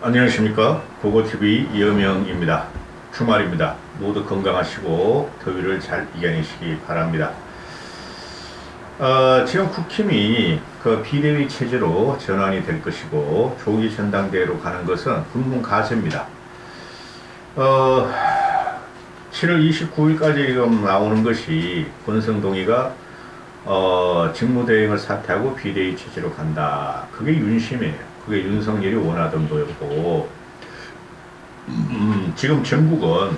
안녕하십니까. 고고TV 이여명입니다. 주말입니다. 모두 건강하시고 더위를 잘 이겨내시기 바랍니다. 지금 국힘이 그 비대위 체제로 전환이 될 것이고 조기 전당대회로 가는 것은 분문가제입니다. 7월 29일까지 지금 나오는 것이 권성동이가 직무대행을 사퇴하고 비대위 체제로 간다. 그게 윤심이에요. 그게 윤석열이 원하던 거였고, 지금 전국은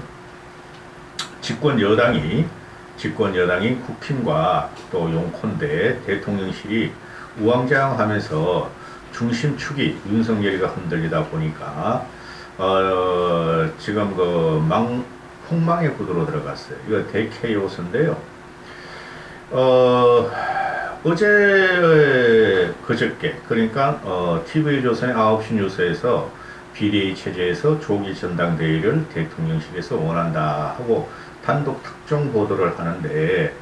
집권 여당이 국힘과 또 용콘대 대통령실이 우왕좌왕하면서 중심축이 윤석열이가 흔들리다 보니까 지금 폭망의 구도로 들어갔어요. 이거 대케이오스인데요. 그저께, 그러니까, TV조선의 9시 뉴스에서 비대위 체제에서 조기 전당대회를 대통령실에서 원한다 하고 단독 특정 보도를 하는데,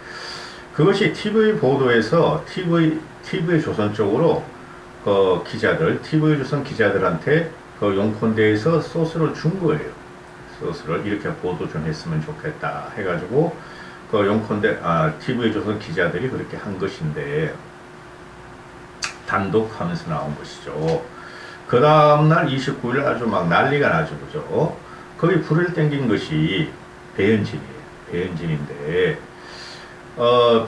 그것이 TV 보도에서 TV조선 쪽으로, TV조선 기자들한테 그 용콘대에서 소스를 준 거예요. 소스를 이렇게 보도 좀 했으면 좋겠다 해가지고, TV조선 기자들이 그렇게 한 것인데, 단독 하면서 나온 것이죠. 그 다음날 29일 아주 막 난리가 나죠. 그죠? 거기 불을 땡긴 것이 배현진이에요. 배현진인데,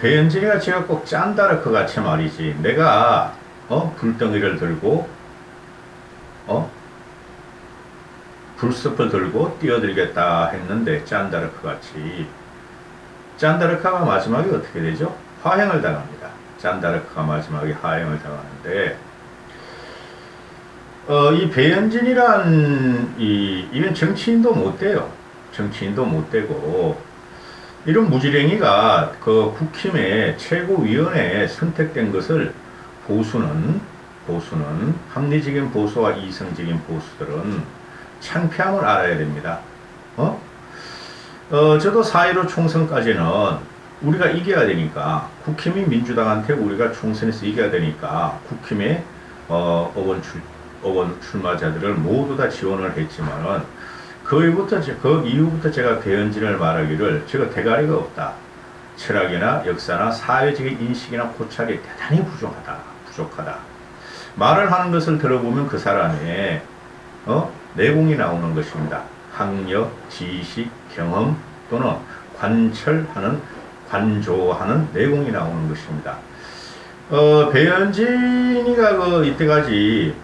배현진이가 제가 꼭 짠다르크 같이 말이지. 내가, 불덩이를 들고, 불숲을 들고 뛰어들겠다 했는데, 짠다르크 같이. 짠다르카가 마지막에 어떻게 되죠? 화형을 당합니다. 짠다르카가 마지막에 화형을 당하는데, 이 배현진이란, 이런 정치인도 못 돼요. 정치인도 못 되고, 이런 무지랭이가 그 국힘의 최고위원회에 선택된 것을 보수는, 합리적인 보수와 이성적인 보수들은 창피함을 알아야 됩니다. 저도 4.15 총선까지는 우리가 이겨야 되니까, 국힘이 민주당한테 우리가 총선에서 이겨야 되니까, 국힘의, 어원 출마자들을 모두 다 지원을 했지만은, 그 이후부터 제가 배현진을 말하기를, 제가 대가리가 없다. 철학이나 역사나 사회적인 인식이나 고찰이 대단히 부족하다. 말을 하는 것을 들어보면 그 사람의, 내공이 나오는 것입니다. 학력, 지식, 경험 또는 관조하는 내공이 나오는 것입니다. 배현진이가 이때까지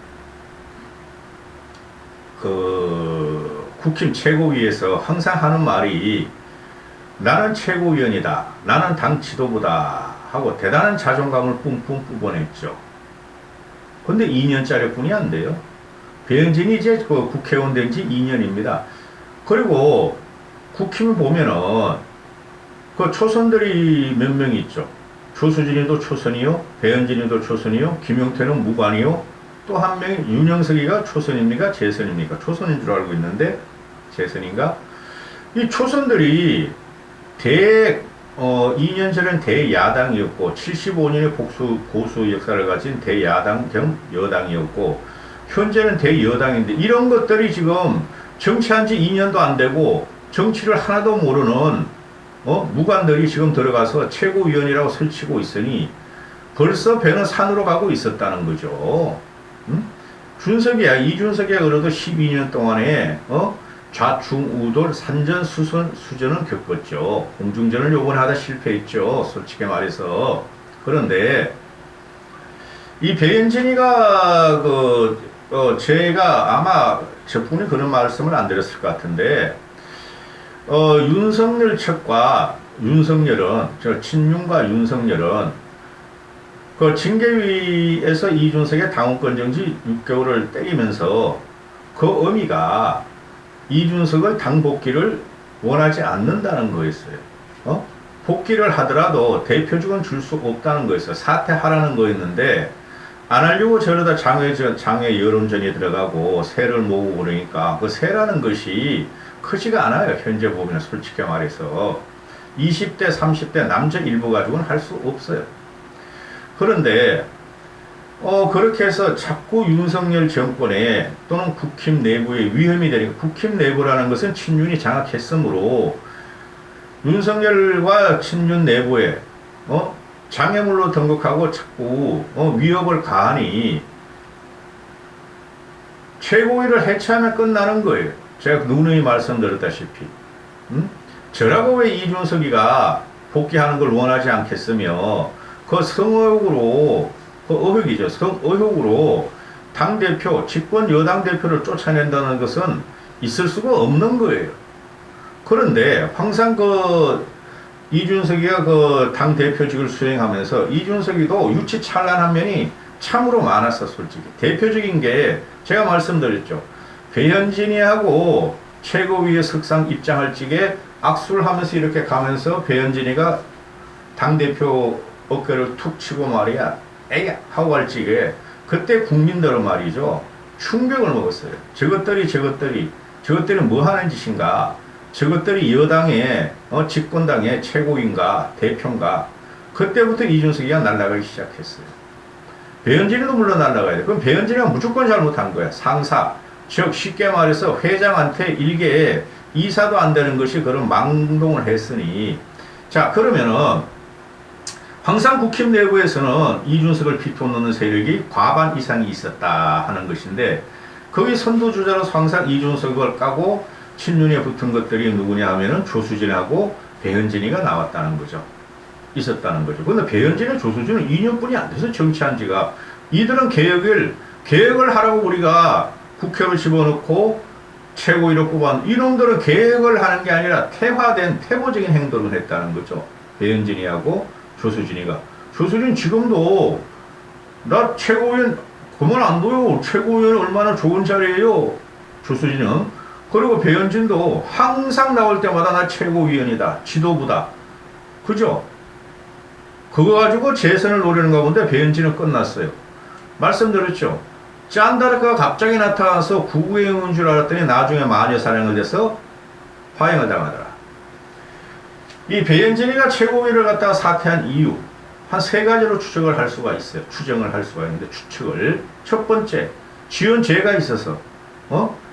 국힘 최고위에서 항상 하는 말이 나는 최고위원이다. 나는 당 지도부다. 하고 대단한 자존감을 뿜뿜 뿜어냈죠. 근데 2년짜리 뿐이 안 돼요. 배현진이 이제 국회의원 된 지 2년입니다. 그리고 국힘을 보면은 초선들이 몇 명 있죠. 조수진이도 초선이요, 배현진이도 초선이요, 김용태는 무관이요, 또 한 명이 윤영석이가 초선입니까? 재선입니까? 초선인 줄 알고 있는데 재선인가? 이 초선들이 2년 전엔 대야당이었고 75년의 보수 역사를 가진 대야당 겸 여당이었고 현재는 대여당인데, 이런 것들이 지금 정치한 지 2년도 안 되고 정치를 하나도 모르는 무관들이 지금 들어가서 최고위원이라고 설치고 있으니 벌써 배는 산으로 가고 있었다는 거죠. 이준석이야 그래도 12년 동안에 좌충우돌 산전수전을 겪었죠. 공중전을 요번에 하다 실패했죠. 솔직히 말해서. 그런데 이 배현진이가 제가 아마 저분이 그런 말씀을 안 드렸을 것 같은데, 윤석열은, 친윤과 윤석열은, 징계위에서 이준석의 당원권 정지 6개월을 때리면서 그 의미가 이준석의 당 복귀를 원하지 않는다는 거였어요. 복귀를 하더라도 대표직은 줄 수 없다는 거였어요. 사퇴하라는 거였는데, 안 하려고 저러다 장외 여론전에 들어가고 세를 모으고 그러니까 그 세라는 것이 크지가 않아요. 현재 보면 솔직히 말해서 20대 30대 남자 일부 가지고는 할 수 없어요. 그런데 그렇게 해서 자꾸 윤석열 정권에 또는 국힘 내부에 위험이 되니까 국힘 내부라는 것은 친윤이 장악했으므로 윤석열과 친윤 내부에 장애물로 등극하고 자꾸 위협을 가하니 최고위를 해체하면 끝나는 거예요. 제가 누누이 말씀드렸다시피. 저라고 왜 이준석이가 복귀하는 걸 원하지 않겠으며 그 성의욕으로 그 의혹이죠. 의혹으로 당대표, 집권 여당 대표를 쫓아낸다는 것은 있을 수가 없는 거예요. 그런데 항상 이준석이가 당대표직을 수행하면서 이준석이도 유치찬란한 면이 참으로 많았어, 솔직히. 대표적인 게 제가 말씀드렸죠. 배현진이하고 최고위의 석상 입장할 적에 악수를 하면서 이렇게 가면서 배현진이가 당대표 어깨를 툭 치고 말이야. 에야! 하고 갈 적에 그때 국민들은 말이죠. 충격을 먹었어요. 저것들이 뭐 하는 짓인가? 저것들이 여당의 집권당의 최고인가 대표인가? 그때부터 이준석이가 날아가기 시작했어요. 배현진이도 물론 날아가야 돼. 그럼 배현진이가 무조건 잘못한 거야. 상사. 즉 쉽게 말해서 회장한테 일개에 이사도 안 되는 것이 그런 망동을 했으니 자 그러면은 항상 국힘 내부에서는 이준석을 비토놓는 세력이 과반 이상이 있었다 하는 것인데 거기 선두주자로서 항상 이준석을 까고 친윤에 붙은 것들이 누구냐 하면은 조수진하고 배현진이가 나왔다는 거죠. 있었다는 거죠. 근데 배현진과 조수진은 2년뿐이 안 돼서 정치한 지가 이들은 계획을 하라고 우리가 국회를 집어넣고 최고위로 뽑았는데 이놈들은 계획을 하는 게 아니라 태화된 태보적인 행동을 했다는 거죠. 배현진이하고 조수진이가. 조수진 지금도 나 최고위원 그만 안 둬요. 최고위원 얼마나 좋은 자리예요. 조수진은. 그리고 배현진도 항상 나올 때마다 나 최고위원이다. 지도부다. 그죠? 그거 가지고 재선을 노리는 가본데 배현진은 끝났어요. 말씀드렸죠. 짠다르크가 갑자기 나타나서 구구행인 줄 알았더니 나중에 마녀 사냥을 돼서 화형을 당하더라. 이 배현진이가 최고위를 갖다가 사퇴한 이유 한 세 가지로 추정을 할 수가 있어요. 추정을 할 수가 있는데 추측을 첫 번째 지연죄가 있어서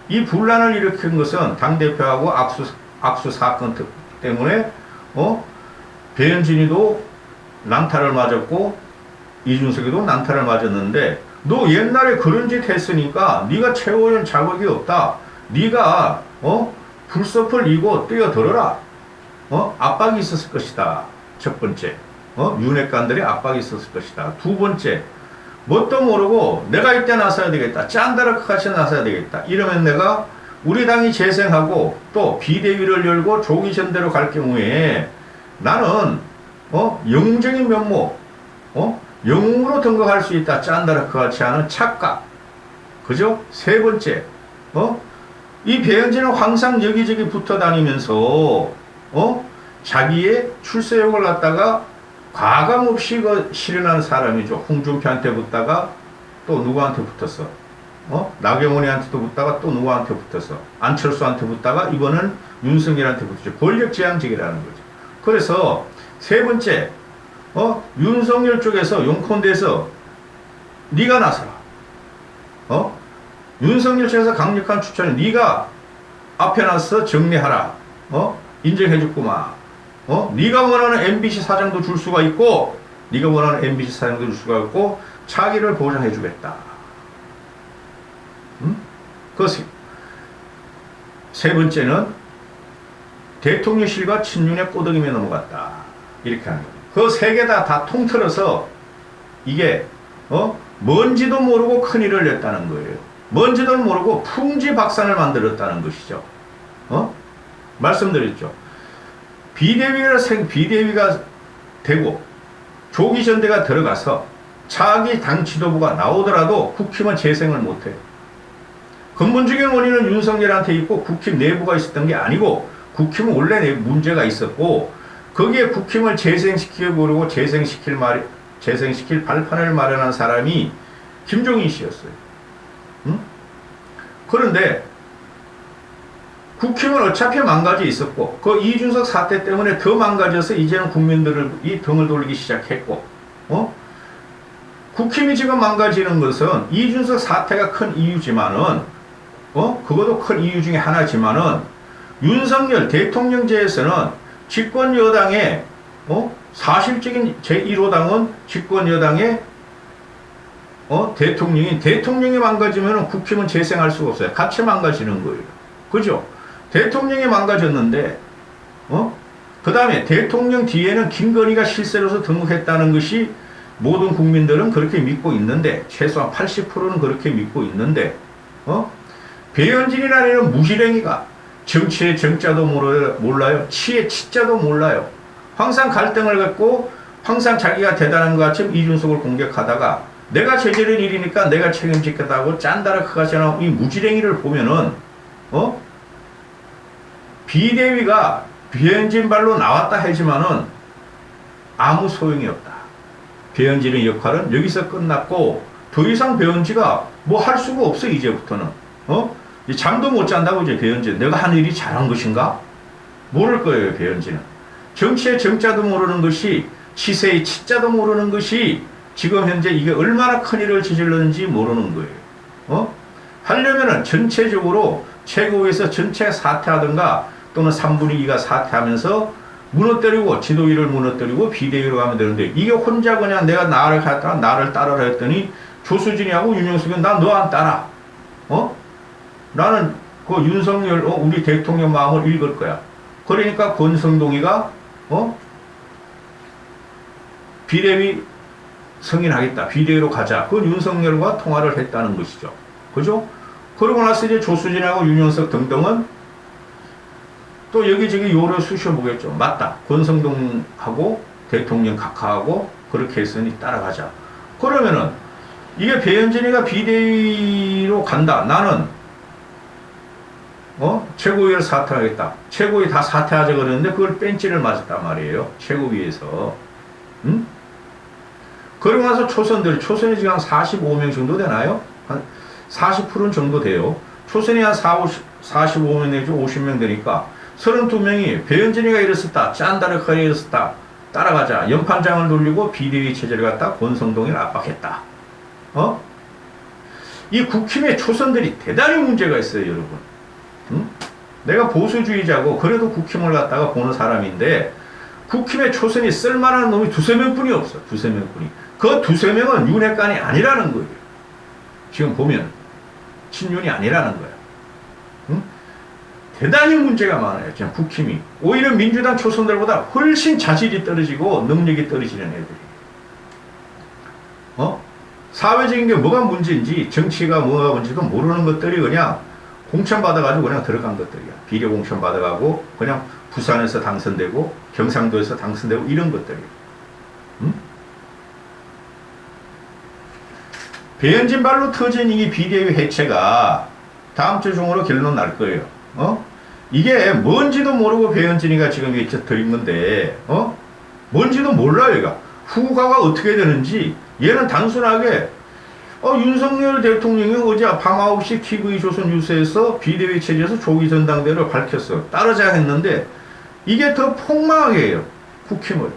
이 분란을 일으킨 것은 당대표하고 악수 사건 때문에 배현진이도 난타를 맞았고 이준석이도 난타를 맞았는데 너 옛날에 그런 짓 했으니까 네가 최고위원 자격이 없다. 네가 불섭을 이고 뛰어들어라. 압박이 있었을 것이다. 첫 번째. 윤핵관들의 압박이 있었을 것이다. 두 번째. 뭣도 모르고 내가 이때 나서야 되겠다. 짠다르크 같이 나서야 되겠다. 이러면 내가 우리 당이 재생하고 또 비대위를 열고 조기 전대로 갈 경우에 나는 영웅적인 면모 영웅으로 등극할 수 있다. 짠다르크 같이 하는 착각. 그죠? 세 번째. 이 배현진은 항상 여기저기 붙어 다니면서 자기의 출세욕을 갖다가 과감없이 실현하는 사람이죠. 홍준표한테 붙다가 또 누구한테 붙었어. 나경원이한테도 붙다가 또 누구한테 붙었어. 안철수한테 붙다가 이번은 윤석열한테 붙었죠. 권력지향적이라는 거죠. 그래서 세 번째, 윤석열 쪽에서 용콘대에서 네가 나서라. 윤석열 쪽에서 강력한 추천을 네가 앞에 나서 정리하라. 인정해줬구만. 네가 원하는 MBC 사장도 줄 수가 있고 네가 원하는 MBC 사장도 줄 수가 있고 차기를 보장해주겠다. 그 세 번째는 대통령실과 친윤의 꼬드김에 넘어갔다. 이렇게 하는 거예요. 그 세 개 다 통틀어서 이게 뭔지도 모르고 큰일을 냈다는 거예요. 뭔지도 모르고 풍지박산을 만들었다는 것이죠. 말씀드렸죠. 비대위가 되고 조기 전대가 들어가서 차기 당 지도부가 나오더라도 국힘은 재생을 못해요. 근본적인 원인은 윤석열한테 있고 국힘 내부가 있었던 게 아니고 국힘은 원래 문제가 있었고 거기에 국힘을 재생시키려고 재생시킬 발판을 마련한 사람이 김종인 씨였어요. 그런데 국힘은 어차피 망가져 있었고 그 이준석 사태 때문에 더 망가져서 이제는 국민들을 이 등을 돌리기 시작했고 국힘이 지금 망가지는 것은 이준석 사태가 큰 이유지만은, 그것도 큰 이유 중에 하나지만은, 윤석열 대통령제에서는 집권 여당의, 사실적인 제1호당은 집권 여당의, 대통령이 망가지면은 국힘은 재생할 수가 없어요. 같이 망가지는 거예요. 그죠? 대통령이 망가졌는데, 그 다음에 대통령 뒤에는 김건희가 실세로서 등극했다는 것이 모든 국민들은 그렇게 믿고 있는데, 최소한 80%는 그렇게 믿고 있는데, 배현진이라는 무지랭이가 정치의 정자도 몰라요. 치의 치자도 몰라요. 항상 갈등을 갖고 항상 자기가 대단한 것 같이 이준석을 공격하다가 내가 저지른 일이니까 내가 책임지겠다고 짠다라 하잖아. 이 무지랭이를 보면은, 비대위가 배현진 발로 나왔다 하지만은 아무 소용이 없다. 배현진의 역할은 여기서 끝났고 더 이상 배현진가 뭐 할 수가 없어. 이제부터는 잠도 못 잔다고. 이제 배현진 내가 한 일이 잘한 것인가 모를 거예요. 배현진은 정치의 정자도 모르는 것이, 치세의 치자도 모르는 것이 지금 현재 이게 얼마나 큰 일을 저질렀는지 모르는 거예요. 하려면은 전체적으로 최고위에서 전체 사퇴하든가 또는 3분의 2가 사퇴하면서 무너뜨리고 지도위를 무너뜨리고 비대위로 가면 되는데, 이게 혼자 그냥 내가 나를 갔다가 나를 따르라 했더니 조수진이하고 윤영석은 나 너 안 따라. 나는 그 윤석열 우리 대통령 마음을 읽을 거야. 그러니까 권성동이가 비대위 승인하겠다. 비대위로 가자. 그건 윤석열과 통화를 했다는 것이죠. 그죠? 그러고 나서 이제 조수진하고 윤영석 등등은 또 여기저기 요를 쑤셔보겠죠. 맞다. 권성동하고 대통령 각하하고 그렇게 했으니 따라가자. 그러면은 이게 배현진이가 비대위로 간다. 나는 최고위를 사퇴하겠다. 최고위 다 사퇴하자 그러는데 그걸 뺀찌를 맞았단 말이에요. 최고위에서. 그러고 나서 초선이 지금 한 45명 정도 되나요? 한 40% 정도 돼요. 초선이 한 45명 내지 50명 되니까 32명이 배현진이가 이랬었다. 짠다르카가 이랬었다. 따라가자. 연판장을 돌리고 비대위 체제를 갖다 권성동을 압박했다. 이 국힘의 초선들이 대단히 문제가 있어요, 여러분. 내가 보수주의자고 그래도 국힘을 갖다가 보는 사람인데, 국힘의 초선이 쓸만한 놈이 두세 명뿐이 없어. 두세 명뿐이. 그 두세 명은 윤핵관이 아니라는 거예요. 지금 보면 친윤이 아니라는 거야. 대단히 문제가 많아요. 그냥 국힘이. 오히려 민주당 초선들보다 훨씬 자질이 떨어지고 능력이 떨어지는 애들이. 사회적인 게 뭐가 문제인지, 정치가 뭐가 문제인지도 모르는 것들이 그냥 공천 받아가지고 그냥 들어간 것들이야. 비례 공천 받아가고 그냥 부산에서 당선되고 경상도에서 당선되고 이런 것들이야. 배현진 발로 터진 이 비대위 해체가 다음 주 중으로 결론 날 거예요. 이게 뭔지도 모르고 배현진이가 지금 이렇게 드린 건데, 뭔지도 몰라요, 얘가. 후가가 어떻게 되는지. 얘는 단순하게, 윤석열 대통령이 어제 밤 9시 TV 조선 뉴스에서 비대위 체제에서 조기 전당대회를 밝혔어. 따르자 했는데, 이게 더 폭망하게 해요. 국힘을.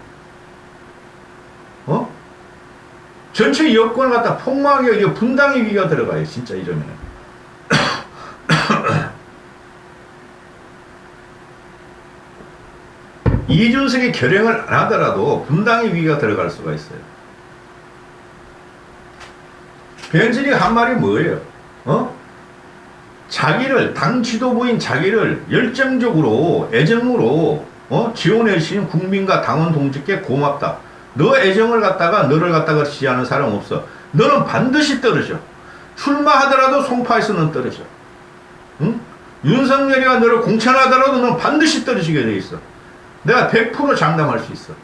전체 여권을 갖다 폭망하게, 이게 분당의 위기가 들어가요, 진짜 이러면은. 이준석이 결행을 안 하더라도 분당의 위기가 들어갈 수가 있어요. 배현진이 한 말이 뭐예요? 자기를, 당 지도부인 자기를 열정적으로, 애정으로, 지원해 주신 국민과 당원 동지께 고맙다. 너 애정을 갖다가, 너를 갖다가 지지하는 사람 없어. 너는 반드시 떨어져. 출마하더라도 송파에서는 떨어져. 윤석열이가 너를 공천하더라도 너는 반드시 떨어지게 돼 있어. 내가 100% 장담할 수 있어.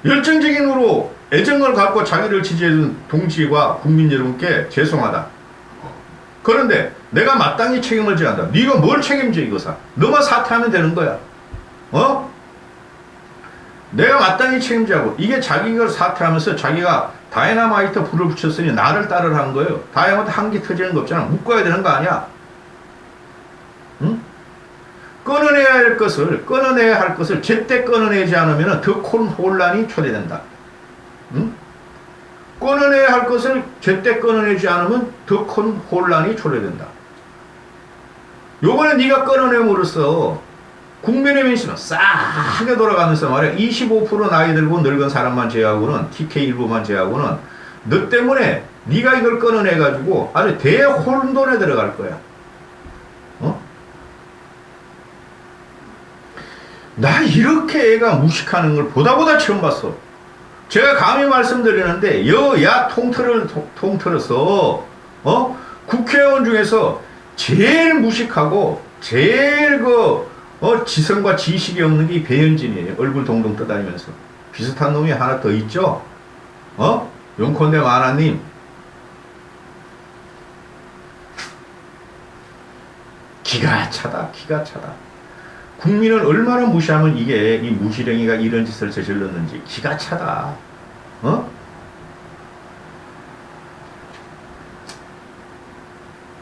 열정적인으로 애정을 갖고 자기를 지지해준 동지와 국민 여러분께 죄송하다. 그런데 내가 마땅히 책임을 져야 한다. 네가 뭘 책임져 이거사. 너만 사퇴하면 되는 거야. 내가 마땅히 책임지고, 이게 자기가 사퇴하면서 자기가 다이너마이트 불을 붙였으니 나를 따르라 한 거예요. 다이너마이트 한 개 터지는 거 없잖아. 묶어야 되는 거 아니야. 그 끊어내야 할 것을 제때 끊어내지 않으면 더 큰 혼란이 초래된다. 응? 끊어내야 할 것을 제때 끊어내지 않으면 더 큰 혼란이 초래된다. 요번에 네가 끊어냄으로써 국민의 민심은 싸하게 돌아가면서 말이야. 25% 나이 들고 늙은 사람만 제외하고는, TK 일부만 제외하고는 너 때문에 네가 이걸 끊어내가지고 아주 대혼돈에 들어갈 거야. 어? 나 이렇게 애가 무식하는 걸 보다 처음 봤어. 제가 감히 말씀드리는데 여야 통틀어서 국회의원 중에서 제일 무식하고 제일 지성과 지식이 없는 게 배현진이에요. 얼굴 동동 떠다니면서. 비슷한 놈이 하나 더 있죠? 용콘대 마나님. 기가 차다. 국민을 얼마나 무시하면 이 무시랭이가 이런 짓을 저질렀는지 기가 차다.